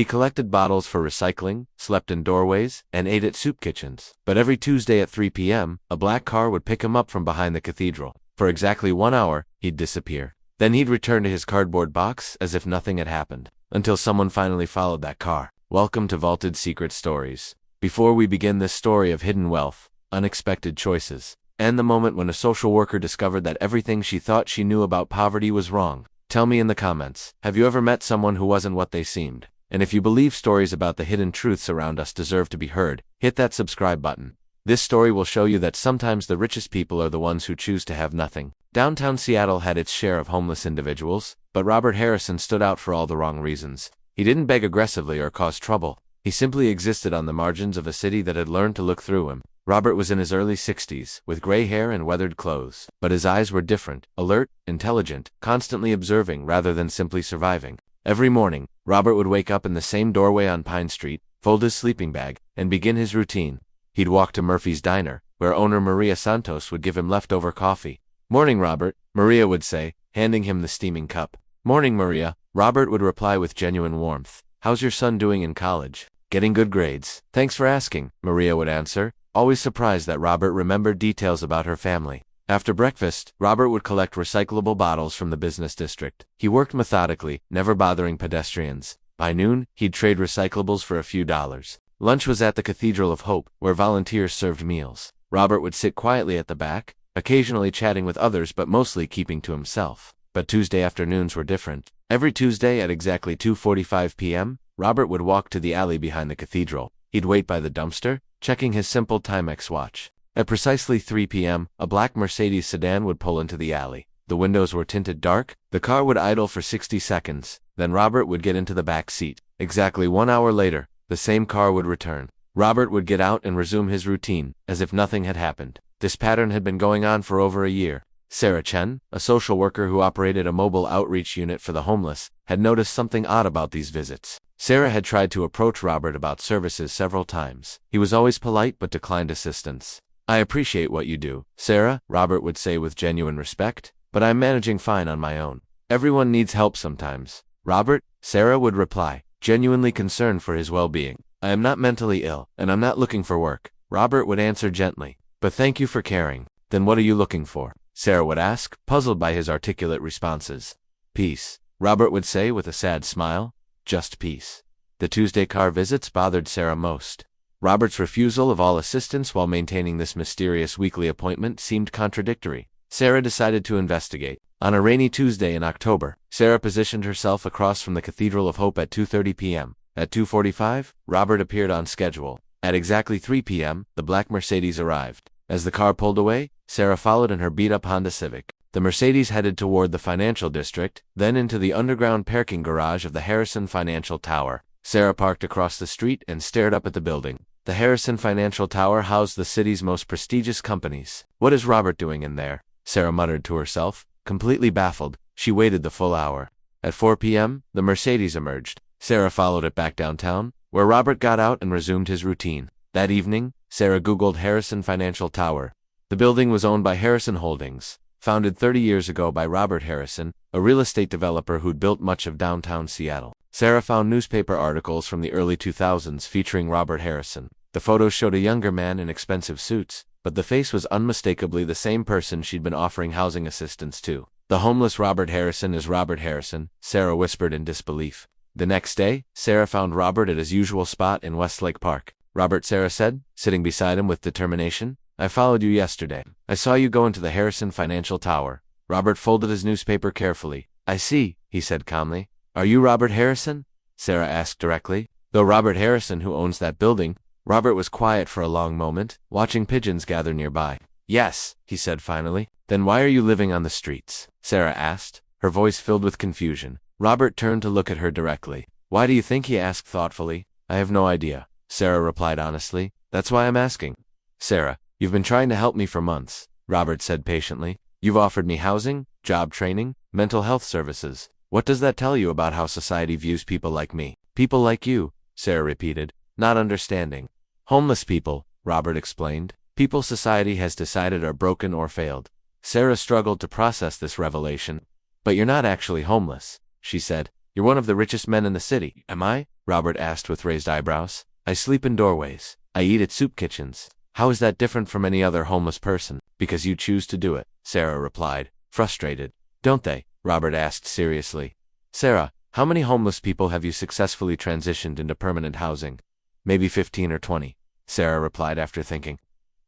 He collected bottles for recycling, slept in doorways, and ate at soup kitchens. But every Tuesday at 3 p.m., a black car would pick him up from behind the cathedral. For exactly 1 hour, he'd disappear. Then he'd return to his cardboard box as if nothing had happened, until someone finally followed that car. Welcome to Vaulted Secret Stories. Before we begin this story of hidden wealth, unexpected choices, and the moment when a social worker discovered that everything she thought she knew about poverty was wrong, tell me in the comments, have you ever met someone who wasn't what they seemed? And if you believe stories about the hidden truths around us deserve to be heard, hit that subscribe button. This story will show you that sometimes the richest people are the ones who choose to have nothing. Downtown Seattle had its share of homeless individuals, but Robert Harrison stood out for all the wrong reasons. He didn't beg aggressively or cause trouble. He simply existed on the margins of a city that had learned to look through him. Robert was in his early 60s, with gray hair and weathered clothes, but his eyes were different, alert, intelligent, constantly observing rather than simply surviving. Every morning, Robert would wake up in the same doorway on Pine Street, fold his sleeping bag, and begin his routine. He'd walk to Murphy's Diner, where owner Maria Santos would give him leftover coffee. "Morning, Robert," Maria would say, handing him the steaming cup. "Morning, Maria," Robert would reply with genuine warmth. "How's your son doing in college?" "Getting good grades. Thanks for asking," Maria would answer, always surprised that Robert remembered details about her family. After breakfast, Robert would collect recyclable bottles from the business district. He worked methodically, never bothering pedestrians. By noon, he'd trade recyclables for a few dollars. Lunch was at the Cathedral of Hope, where volunteers served meals. Robert would sit quietly at the back, occasionally chatting with others but mostly keeping to himself. But Tuesday afternoons were different. Every Tuesday at exactly 2:45 p.m., Robert would walk to the alley behind the cathedral. He'd wait by the dumpster, checking his simple Timex watch. At precisely 3 p.m., a black Mercedes sedan would pull into the alley. The windows were tinted dark, the car would idle for 60 seconds, then Robert would get into the back seat. Exactly 1 hour later, the same car would return. Robert would get out and resume his routine, as if nothing had happened. This pattern had been going on for over a year. Sarah Chen, a social worker who operated a mobile outreach unit for the homeless, had noticed something odd about these visits. Sarah had tried to approach Robert about services several times. He was always polite but declined assistance. "I appreciate what you do, Sarah," Robert would say with genuine respect, "but I'm managing fine on my own. Everyone needs help sometimes." "Robert," Sarah would reply, genuinely concerned for his well-being. "I am not mentally ill, and I'm not looking for work," Robert would answer gently. "But thank you for caring." "Then what are you looking for?" Sarah would ask, puzzled by his articulate responses. "Peace," Robert would say with a sad smile. Just peace. The Tuesday car visits bothered Sarah most. Robert's refusal of all assistance while maintaining this mysterious weekly appointment seemed contradictory. Sarah decided to investigate. On a rainy Tuesday in October, Sarah positioned herself across from the Cathedral of Hope at 2:30 p.m. At 2:45, Robert appeared on schedule. At exactly 3 p.m., the black Mercedes arrived. As the car pulled away, Sarah followed in her beat-up Honda Civic. The Mercedes headed toward the financial district, then into the underground parking garage of the Harrison Financial Tower. Sarah parked across the street and stared up at the building. The Harrison Financial Tower housed the city's most prestigious companies. "What is Robert doing in there?" Sarah muttered to herself. Completely baffled, she waited the full hour. At 4 p.m., the Mercedes emerged. Sarah followed it back downtown, where Robert got out and resumed his routine. That evening, Sarah Googled Harrison Financial Tower. The building was owned by Harrison Holdings, founded 30 years ago by Robert Harrison, a real estate developer who'd built much of downtown Seattle. Sarah found newspaper articles from the early 2000s featuring Robert Harrison. The photos showed a younger man in expensive suits, but the face was unmistakably the same person she'd been offering housing assistance to. "The homeless Robert Harrison is Robert Harrison," Sarah whispered in disbelief. The next day, Sarah found Robert at his usual spot in Westlake Park. "Robert," Sarah said, sitting beside him with determination, "I followed you yesterday. I saw you go into the Harrison Financial Tower." Robert folded his newspaper carefully. "I see," he said calmly. "Are you Robert Harrison?" Sarah asked directly. "Though Robert Harrison who owns that building." Robert was quiet for a long moment, watching pigeons gather nearby. "Yes," he said finally. "Then why are you living on the streets?" Sarah asked, her voice filled with confusion. Robert turned to look at her directly. "Why do you think?" he asked thoughtfully. "I have no idea," Sarah replied honestly. "That's why I'm asking." "Sarah, you've been trying to help me for months," Robert said patiently. "You've offered me housing, job training, mental health services. What does that tell you about how society views people like me?" "People like you," Sarah repeated, not understanding. "Homeless people," Robert explained. "People society has decided are broken or failed." Sarah struggled to process this revelation. "But you're not actually homeless," she said. "You're one of the richest men in the city, am I?" Robert asked with raised eyebrows. I sleep in doorways. I eat at soup kitchens. How is that different from any other homeless person? Because you choose to do it, Sarah replied, frustrated. Don't they? Robert asked seriously. Sarah, how many homeless people have you successfully transitioned into permanent housing? Maybe 15 or 20, Sarah replied after thinking.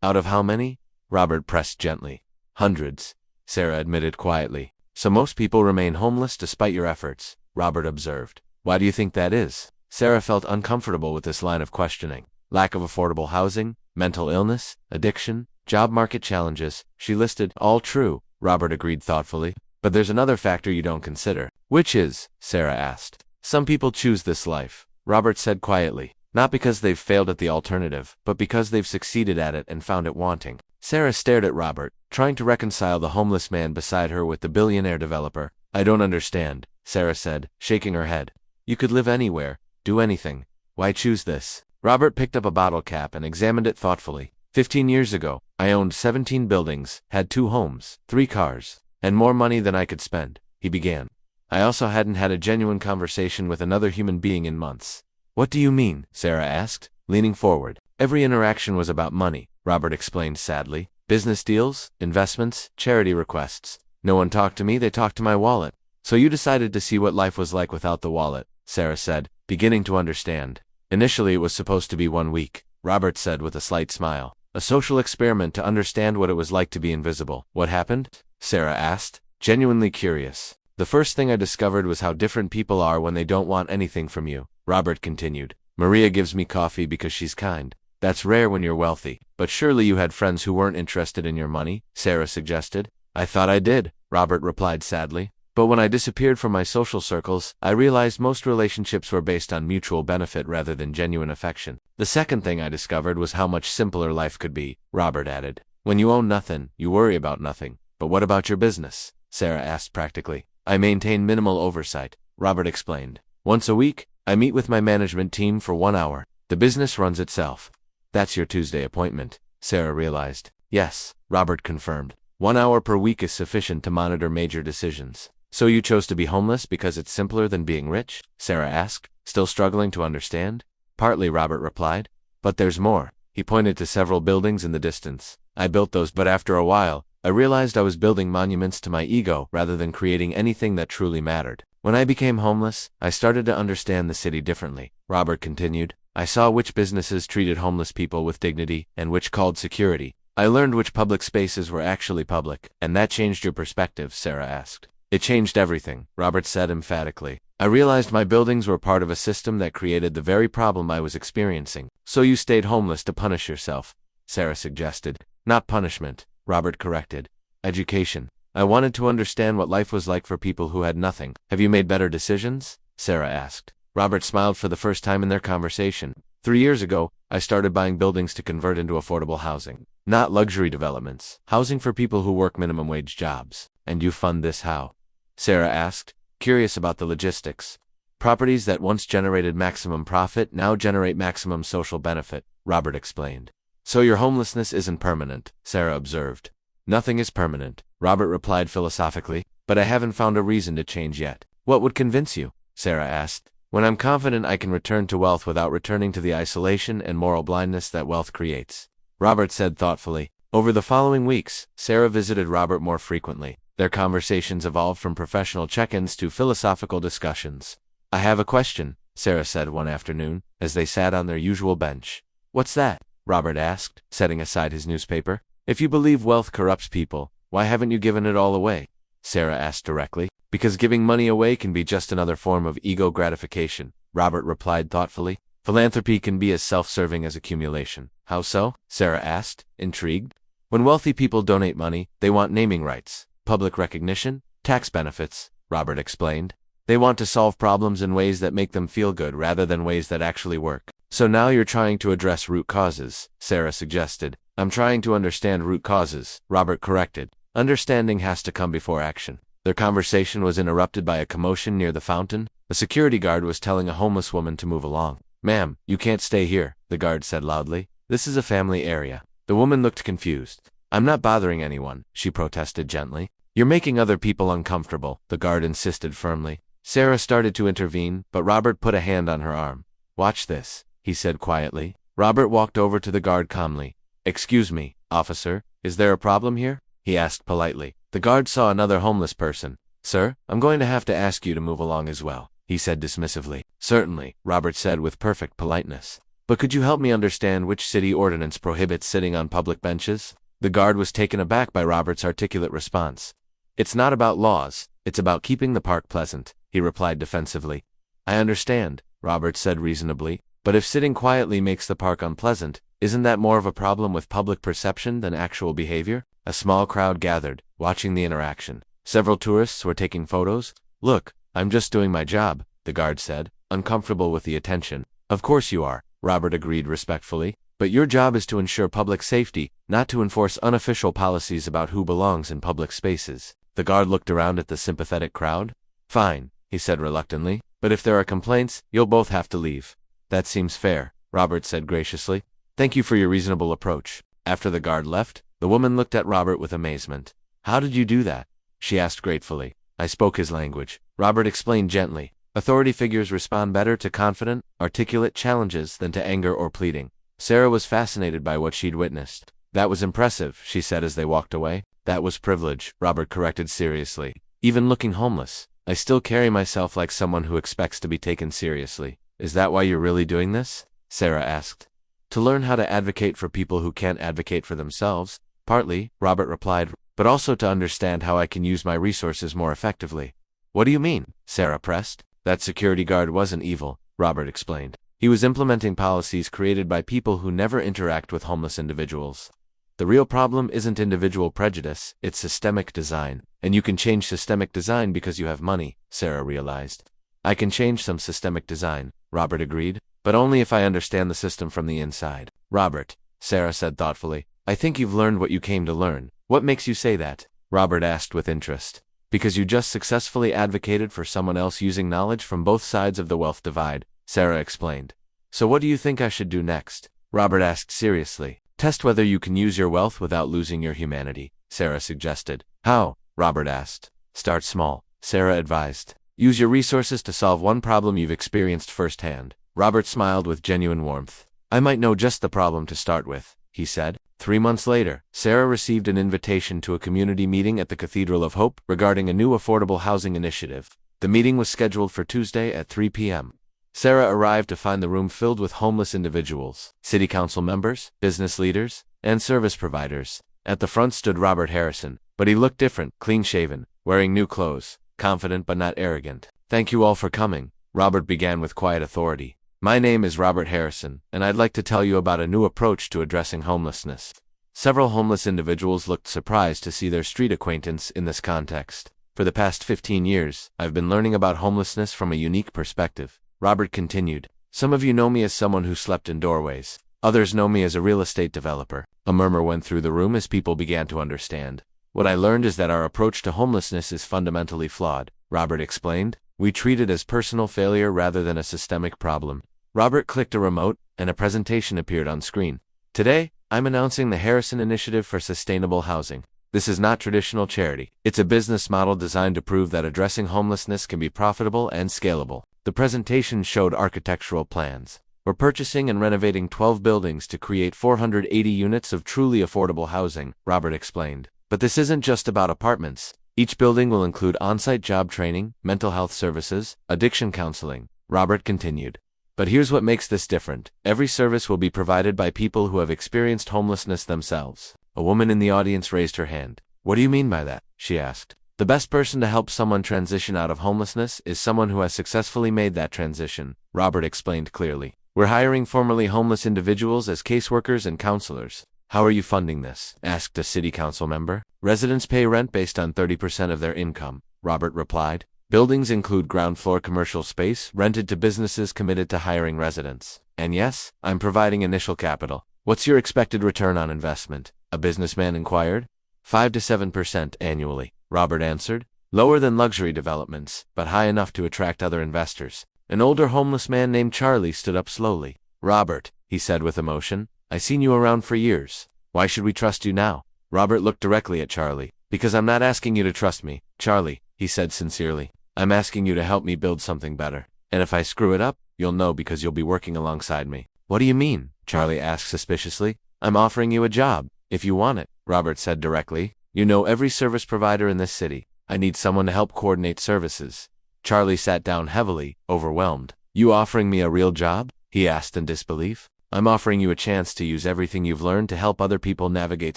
Out of how many? Robert pressed gently. Hundreds, Sarah admitted quietly. So most people remain homeless despite your efforts, Robert observed. Why do you think that is? Sarah felt uncomfortable with this line of questioning. Lack of affordable housing, mental illness, addiction, job market challenges, she listed. All true, Robert agreed thoughtfully. But there's another factor you don't consider. Which is? Sarah asked. Some people choose this life, Robert said quietly. Not because they've failed at the alternative, but because they've succeeded at it and found it wanting. Sarah stared at Robert, trying to reconcile the homeless man beside her with the billionaire developer. I don't understand, Sarah said, shaking her head. You could live anywhere, do anything. Why choose this? Robert picked up a bottle cap and examined it thoughtfully. 15 years ago, I owned 17 buildings, had 2 homes, 3 cars, and more money than I could spend, he began. I also hadn't had a genuine conversation with another human being in months. What do you mean? Sarah asked, leaning forward. Every interaction was about money, Robert explained sadly. Business deals, investments, charity requests. No one talked to me, they talked to my wallet. So you decided to see what life was like without the wallet, Sarah said, beginning to understand. Initially it was supposed to be 1 week, Robert said with a slight smile. A social experiment to understand what it was like to be invisible. What happened? Sarah asked, genuinely curious. The first thing I discovered was how different people are when they don't want anything from you, Robert continued. Maria gives me coffee because she's kind. That's rare when you're wealthy. But surely you had friends who weren't interested in your money, Sarah suggested. I thought I did, Robert replied sadly. But when I disappeared from my social circles, I realized most relationships were based on mutual benefit rather than genuine affection. The second thing I discovered was how much simpler life could be, Robert added. When you own nothing, you worry about nothing. But what about your business? Sarah asked practically. I maintain minimal oversight, Robert explained. Once a week, I meet with my management team for 1 hour. The business runs itself. That's your Tuesday appointment, Sarah realized. Yes, Robert confirmed. 1 hour per week is sufficient to monitor major decisions. So you chose to be homeless because it's simpler than being rich? Sarah asked, still struggling to understand. Partly, Robert replied. But there's more. He pointed to several buildings in the distance. I built those, but after a while, I realized I was building monuments to my ego rather than creating anything that truly mattered. When I became homeless, I started to understand the city differently, Robert continued. I saw which businesses treated homeless people with dignity and which called security. I learned which public spaces were actually public. And that changed your perspective? Sarah asked. It changed everything, Robert said emphatically. I realized my buildings were part of a system that created the very problem I was experiencing. So you stayed homeless to punish yourself, Sarah suggested. Not punishment, Robert corrected. Education. I wanted to understand what life was like for people who had nothing. Have you made better decisions? Sarah asked. Robert smiled for the first time in their conversation. 3 years ago, I started buying buildings to convert into affordable housing. Not luxury developments. Housing for people who work minimum wage jobs. And you fund this how? Sarah asked, curious about the logistics. Properties that once generated maximum profit now generate maximum social benefit, Robert explained. So your homelessness isn't permanent, Sarah observed. Nothing is permanent, Robert replied philosophically, but I haven't found a reason to change yet. What would convince you? Sarah asked. When I'm confident I can return to wealth without returning to the isolation and moral blindness that wealth creates, Robert said thoughtfully. Over the following weeks, Sarah visited Robert more frequently. Their conversations evolved from professional check-ins to philosophical discussions. I have a question, Sarah said one afternoon, as they sat on their usual bench. What's that? Robert asked, setting aside his newspaper. If you believe wealth corrupts people, why haven't you given it all away? Sarah asked directly. Because giving money away can be just another form of ego gratification, Robert replied thoughtfully. Philanthropy can be as self-serving as accumulation. How so? Sarah asked, intrigued. When wealthy people donate money, they want naming rights, public recognition, tax benefits, Robert explained. They want to solve problems in ways that make them feel good rather than ways that actually work. So now you're trying to address root causes, Sarah suggested. I'm trying to understand root causes, Robert corrected. Understanding has to come before action. Their conversation was interrupted by a commotion near the fountain. A security guard was telling a homeless woman to move along. Ma'am, you can't stay here, the guard said loudly. This is a family area. The woman looked confused. I'm not bothering anyone, she protested gently. You're making other people uncomfortable, the guard insisted firmly. Sarah started to intervene, but Robert put a hand on her arm. Watch this, he said quietly. Robert walked over to the guard calmly. Excuse me, officer, is there a problem here? He asked politely. The guard saw another homeless person. Sir, I'm going to have to ask you to move along as well, he said dismissively. Certainly, Robert said with perfect politeness. But could you help me understand which city ordinance prohibits sitting on public benches? The guard was taken aback by Robert's articulate response. It's not about laws, it's about keeping the park pleasant, he replied defensively. I understand, Robert said reasonably, but if sitting quietly makes the park unpleasant, isn't that more of a problem with public perception than actual behavior? A small crowd gathered, watching the interaction. Several tourists were taking photos. Look, I'm just doing my job, the guard said, uncomfortable with the attention. Of course you are, Robert agreed respectfully, but your job is to ensure public safety, not to enforce unofficial policies about who belongs in public spaces. The guard looked around at the sympathetic crowd. Fine, he said reluctantly, but if there are complaints, you'll both have to leave. That seems fair, Robert said graciously. Thank you for your reasonable approach. After the guard left, the woman looked at Robert with amazement. How did you do that? She asked gratefully. I spoke his language, Robert explained gently. Authority figures respond better to confident, articulate challenges than to anger or pleading. Sarah was fascinated by what she'd witnessed. That was impressive, she said as they walked away. That was privilege, Robert corrected seriously. Even looking homeless, I still carry myself like someone who expects to be taken seriously. Is that why you're really doing this? Sarah asked. To learn how to advocate for people who can't advocate for themselves. Partly, Robert replied, but also to understand how I can use my resources more effectively. What do you mean? Sarah pressed. That security guard wasn't evil, Robert explained. He was implementing policies created by people who never interact with homeless individuals. The real problem isn't individual prejudice, it's systemic design. And you can change systemic design because you have money, Sarah realized. I can change some systemic design, Robert agreed, but only if I understand the system from the inside. Robert, Sarah said thoughtfully, I think you've learned what you came to learn. What makes you say that? Robert asked with interest. Because you just successfully advocated for someone else using knowledge from both sides of the wealth divide, Sarah explained. So what do you think I should do next? Robert asked seriously. Test whether you can use your wealth without losing your humanity, Sarah suggested. How? Robert asked. Start small, Sarah advised. Use your resources to solve one problem you've experienced firsthand. Robert smiled with genuine warmth. I might know just the problem to start with, he said. 3 months later, Sarah received an invitation to a community meeting at the Cathedral of Hope regarding a new affordable housing initiative. The meeting was scheduled for Tuesday at 3 p.m. Sarah arrived to find the room filled with homeless individuals, city council members, business leaders, and service providers. At the front stood Robert Harrison, but he looked different, clean-shaven, wearing new clothes, confident but not arrogant. Thank you all for coming, Robert began with quiet authority. My name is Robert Harrison, and I'd like to tell you about a new approach to addressing homelessness. Several homeless individuals looked surprised to see their street acquaintance in this context. For the past 15 years, I've been learning about homelessness from a unique perspective, Robert continued. Some of you know me as someone who slept in doorways. Others know me as a real estate developer. A murmur went through the room as people began to understand. What I learned is that our approach to homelessness is fundamentally flawed, Robert explained. We treat it as personal failure rather than a systemic problem. Robert clicked a remote, and a presentation appeared on screen. Today, I'm announcing the Harrison Initiative for Sustainable Housing. This is not traditional charity. It's a business model designed to prove that addressing homelessness can be profitable and scalable. The presentation showed architectural plans. We're purchasing and renovating 12 buildings to create 480 units of truly affordable housing, Robert explained. But this isn't just about apartments. Each building will include on-site job training, mental health services, addiction counseling, Robert continued. But here's what makes this different. Every service will be provided by people who have experienced homelessness themselves. A woman in the audience raised her hand. What do you mean by that? She asked. The best person to help someone transition out of homelessness is someone who has successfully made that transition, Robert explained clearly. We're hiring formerly homeless individuals as caseworkers and counselors. How are you funding this? Asked a city council member. Residents pay rent based on 30% of their income, Robert replied. Buildings include ground floor commercial space rented to businesses committed to hiring residents. And yes, I'm providing initial capital. What's your expected return on investment? A businessman inquired. 5 to 7% annually, Robert answered. Lower than luxury developments, but high enough to attract other investors. An older homeless man named Charlie stood up slowly. Robert, he said with emotion, I've seen you around for years. Why should we trust you now? Robert looked directly at Charlie. Because I'm not asking you to trust me, Charlie, he said sincerely. I'm asking you to help me build something better. And if I screw it up, you'll know because you'll be working alongside me. What do you mean? Charlie asked suspiciously. I'm offering you a job, if you want it, Robert said directly. You know every service provider in this city. I need someone to help coordinate services. Charlie sat down heavily, overwhelmed. You offering me a real job? He asked in disbelief. I'm offering you a chance to use everything you've learned to help other people navigate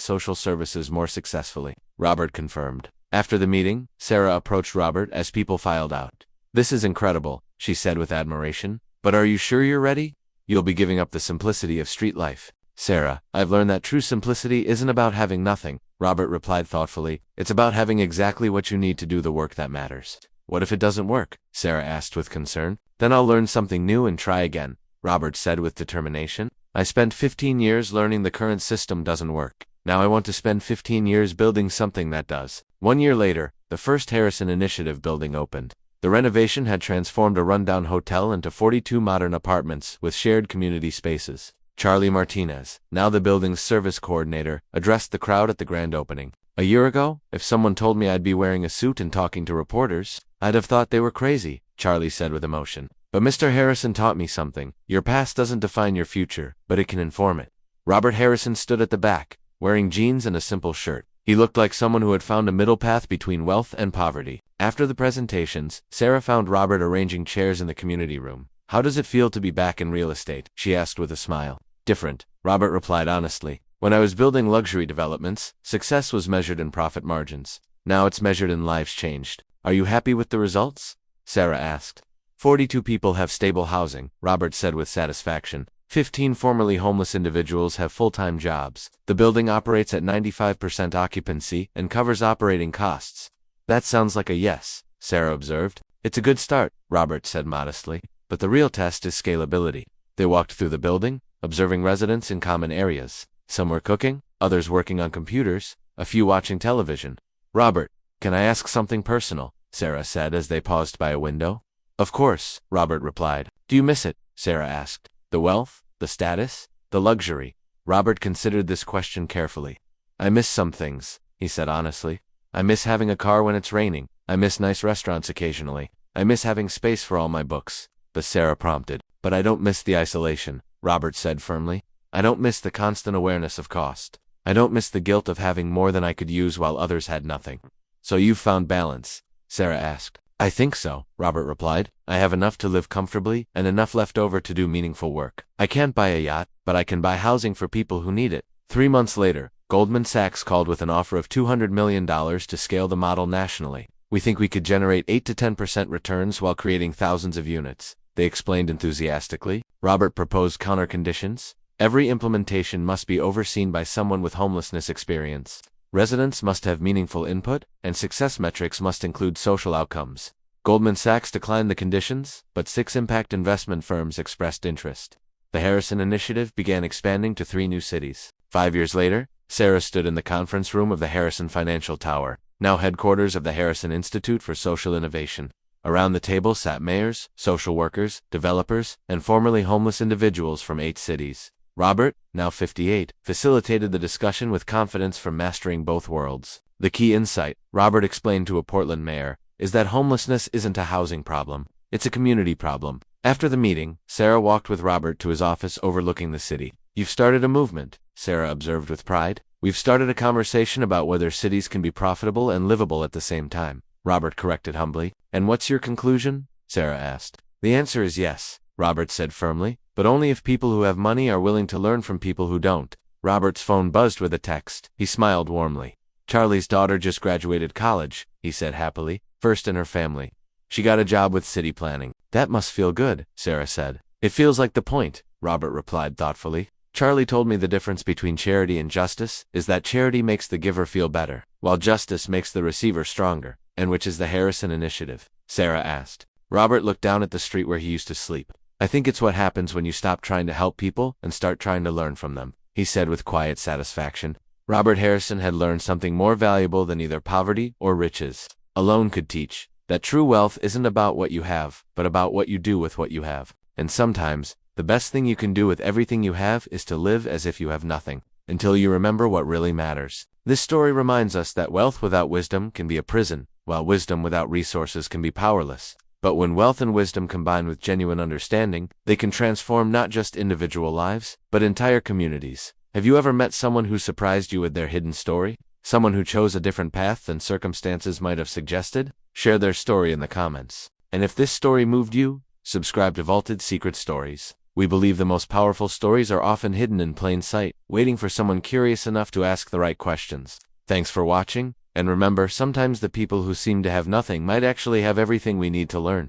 social services more successfully, Robert confirmed. After the meeting, Sarah approached Robert as people filed out. This is incredible, she said with admiration. But are you sure you're ready? You'll be giving up the simplicity of street life. Sarah, I've learned that true simplicity isn't about having nothing, Robert replied thoughtfully. It's about having exactly what you need to do the work that matters. What if it doesn't work? Sarah asked with concern. Then I'll learn something new and try again, Robert said with determination. I spent 15 years learning the current system doesn't work. Now I want to spend 15 years building something that does. 1 year later, the first Harrison Initiative building opened. The renovation had transformed a rundown hotel into 42 modern apartments with shared community spaces. Charlie Martinez, now the building's service coordinator, addressed the crowd at the grand opening. A year ago, if someone told me I'd be wearing a suit and talking to reporters, I'd have thought they were crazy, Charlie said with emotion. But Mr. Harrison taught me something. Your past doesn't define your future, but it can inform it. Robert Harrison stood at the back, wearing jeans and a simple shirt. He looked like someone who had found a middle path between wealth and poverty. After the presentations, Sarah found Robert arranging chairs in the community room. How does it feel to be back in real estate? She asked with a smile. Different, Robert replied honestly. When I was building luxury developments, success was measured in profit margins. Now it's measured in lives changed. Are you happy with the results? Sarah asked. 42 people have stable housing, Robert said with satisfaction. 15 formerly homeless individuals have full-time jobs. The building operates at 95% occupancy and covers operating costs. That sounds like a yes, Sarah observed. It's a good start, Robert said modestly. But the real test is scalability. They walked through the building, observing residents in common areas. Some were cooking, others working on computers, a few watching television. Robert, can I ask something personal? Sarah said as they paused by a window. Of course, Robert replied. Do you miss it? Sarah asked. The wealth, the status, the luxury. Robert considered this question carefully. I miss some things, he said honestly. I miss having a car when it's raining. I miss nice restaurants occasionally. I miss having space for all my books. But Sarah prompted. But I don't miss the isolation, Robert said firmly. I don't miss the constant awareness of cost. I don't miss the guilt of having more than I could use while others had nothing. So you've found balance? Sarah asked. I think so, Robert replied. I have enough to live comfortably and enough left over to do meaningful work. I can't buy a yacht, but I can buy housing for people who need it. 3 months later, Goldman Sachs called with an offer of $200 million to scale the model nationally. We think we could generate 8 to 10% returns while creating thousands of units, they explained enthusiastically. Robert proposed counter conditions. Every implementation must be overseen by someone with homelessness experience. Residents must have meaningful input, and success metrics must include social outcomes. Goldman Sachs declined the conditions, but 6 impact investment firms expressed interest. The Harrison Initiative began expanding to 3 new cities. 5 years later, Sarah stood in the conference room of the Harrison Financial Tower, now headquarters of the Harrison Institute for Social Innovation. Around the table sat mayors, social workers, developers, and formerly homeless individuals from 8 cities. Robert, now 58, facilitated the discussion with confidence from mastering both worlds. The key insight, Robert explained to a Portland mayor, is that homelessness isn't a housing problem. It's a community problem. After the meeting, Sarah walked with Robert to his office overlooking the city. You've started a movement, Sarah observed with pride. We've started a conversation about whether cities can be profitable and livable at the same time, Robert corrected humbly. And what's your conclusion? Sarah asked. The answer is yes, Robert said firmly, but only if people who have money are willing to learn from people who don't. Robert's phone buzzed with a text. He smiled warmly. Charlie's daughter just graduated college, he said happily, first in her family. She got a job with city planning. That must feel good, Sarah said. It feels like the point, Robert replied thoughtfully. Charlie told me the difference between charity and justice is that charity makes the giver feel better, while justice makes the receiver stronger. And which is the Harrison Initiative? Sarah asked. Robert looked down at the street where he used to sleep. I think it's what happens when you stop trying to help people and start trying to learn from them, he said with quiet satisfaction. Robert Harrison had learned something more valuable than either poverty or riches alone could teach, that true wealth isn't about what you have, but about what you do with what you have. And sometimes, the best thing you can do with everything you have is to live as if you have nothing, until you remember what really matters. This story reminds us that wealth without wisdom can be a prison, while wisdom without resources can be powerless. But when wealth and wisdom combine with genuine understanding, they can transform not just individual lives, but entire communities. Have you ever met someone who surprised you with their hidden story? Someone who chose a different path than circumstances might have suggested? Share their story in the comments. And if this story moved you, subscribe to Vaulted Secret Stories. We believe the most powerful stories are often hidden in plain sight, waiting for someone curious enough to ask the right questions. Thanks for watching, and remember, sometimes the people who seem to have nothing might actually have everything we need to learn.